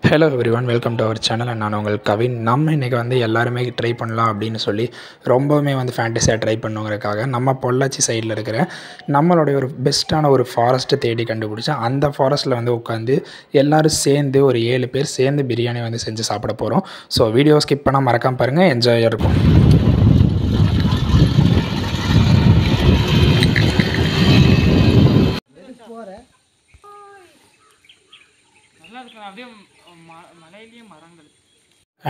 Hello everyone, welcome to our channel. நான் உங்கள் கவின். நம்ம இன்றைக்கி வந்து எல்லாருமே ட்ரை பண்ணலாம் அப்படின்னு சொல்லி ரொம்பவுமே வந்து ஃபேண்டஸியாக ட்ரை பண்ணுங்கிறதுக்காக நம்ம பொள்ளாச்சி சைடில் இருக்கிற நம்மளுடைய ஒரு பெஸ்ட்டான ஒரு ஃபாரஸ்ட்டை தேடி கண்டுபிடிச்சா அந்த ஃபாரஸ்ட்டில் வந்து உட்காந்து எல்லோரும் சேர்ந்து ஒரு 7 பேர் சேர்ந்து பிரியாணி வந்து செஞ்சு சாப்பிட போகிறோம். ஸோ வீடியோ ஸ்கிப் பண்ணால் மறக்காமல் பாருங்கள், என்ஜாயாக இருக்கும்.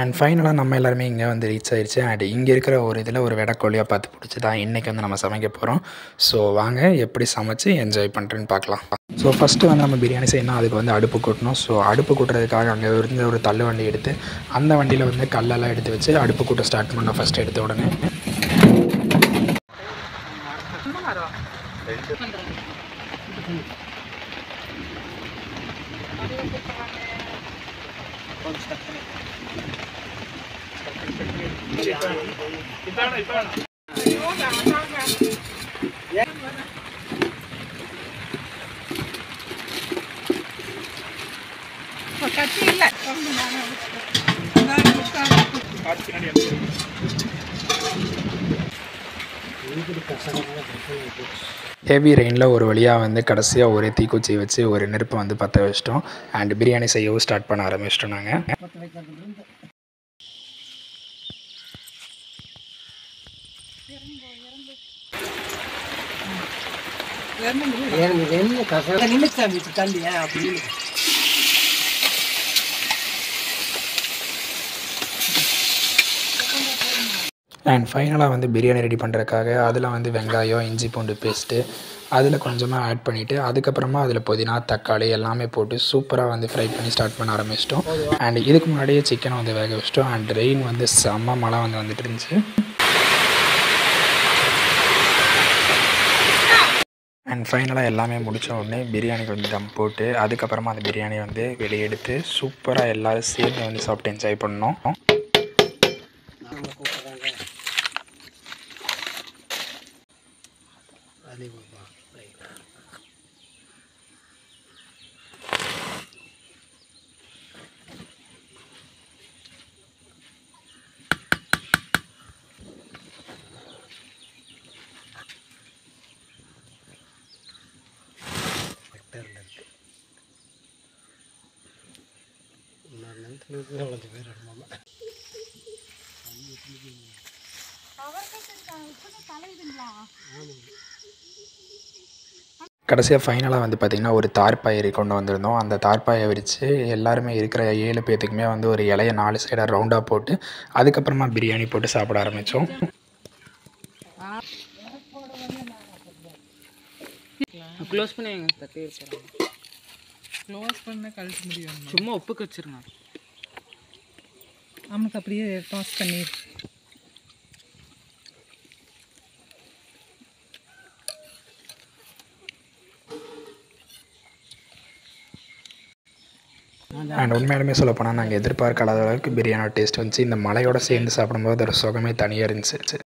அண்ட் ஃபைனலாக நம்ம எல்லாருமே இங்கே வந்து ரீச் ஆயிடுச்சு. அண்ட் இங்கே இருக்கிற ஒரு இதில் ஒரு வெடக்கோழியாக பார்த்து பிடிச்சி தான் இன்றைக்கி வந்து நம்ம சமைக்க போகிறோம். ஸோ வாங்க எப்படி சமைச்சு என்ஜாய் பண்ணுறேன்னு பார்க்கலாம். ஸோ ஃபஸ்ட்டு வந்து நம்ம பிரியாணி செய்யணும், அதுக்கு வந்து அடுப்பு கூட்டணும். ஸோ அடுப்பு கூட்டுறதுக்காக அங்கே இருந்து ஒரு தள்ளு வண்டி எடுத்து அந்த வண்டியில் வந்து கல்லெல்லாம் எடுத்து வச்சு அடுப்பு கூட்ட ஸ்டார்ட் பண்ணோம். ஃபஸ்ட்டு எடுத்த உடனே ஹெவி ரெயினில் ஒரு வழியாக வந்து கடைசியாக ஒரு தீக்குச்சி வச்சு ஒரு நெருப்பை வந்து பற்ற வச்சிட்டோம். அண்ட் பிரியாணி செய்யவும் ஸ்டார்ட் பண்ண ஆரம்பிச்சிட்டோம். நாங்கள் அண்ட் ஃபைனலாக வந்து பிரியாணி ரெடி பண்ணுறதுக்காக அதில் வந்து வெங்காயம், இஞ்சி பூண்டு பேஸ்ட்டு அதில் கொஞ்சமாக ஆட் பண்ணிவிட்டு அதுக்கப்புறமா அதில் புதினா, தக்காளி எல்லாமே போட்டு சூப்பராக வந்து ஃப்ரை பண்ணி ஸ்டார்ட் பண்ண ஆரம்பிச்சிட்டோம். அண்ட் இதுக்கு முன்னாடியே சிக்கனை வந்து வேக வச்சிட்டோம். அண்ட் ரெயின் வந்து செம்ம மழை வந்து வந்துட்டு இருந்துச்சு. அண்ட் ஃபைனலாக எல்லாமே முடித்த உடனே பிரியாணி கொஞ்சம் தம் போட்டு அதுக்கப்புறமா அந்த பிரியாணி வந்து வெளியே எடுத்து சூப்பராக எல்லோரும் சேர்ந்து வந்து சாப்பிட்டு என்ஜாய் பண்ணோம். கடைசியாக ஃபைனலாக வந்து பார்த்திங்கன்னா ஒரு தார்பாயை கொண்டு வந்திருந்தோம். அந்த தார்பாயை விரித்து எல்லாருமே இருக்கிற 7 பேர்த்துக்குமே வந்து ஒரு இலையை 4 சைடாக ரவுண்டாக போட்டு அதுக்கப்புறமா பிரியாணி போட்டு சாப்பிட ஆரம்பித்தோம். க்ளோஸ் பண்ணி க்ளோஸ் பண்ண கழிச்சு முடியும். சும்மா உப்புக்கு வச்சிருங்க. நமக்கு அப்படியே டாஸ் பண்ணி அண்ட் உண்மையாலுமே சொல்லப்போனால் நாங்கள் எதிர்பார்க்காத அளவுக்கு பிரியாணி டேஸ்ட் வந்துச்சு. இந்த மலையோடு சேர்ந்து சாப்பிடும்போது அதோட சுகமே தனியாக இருந்துச்சு.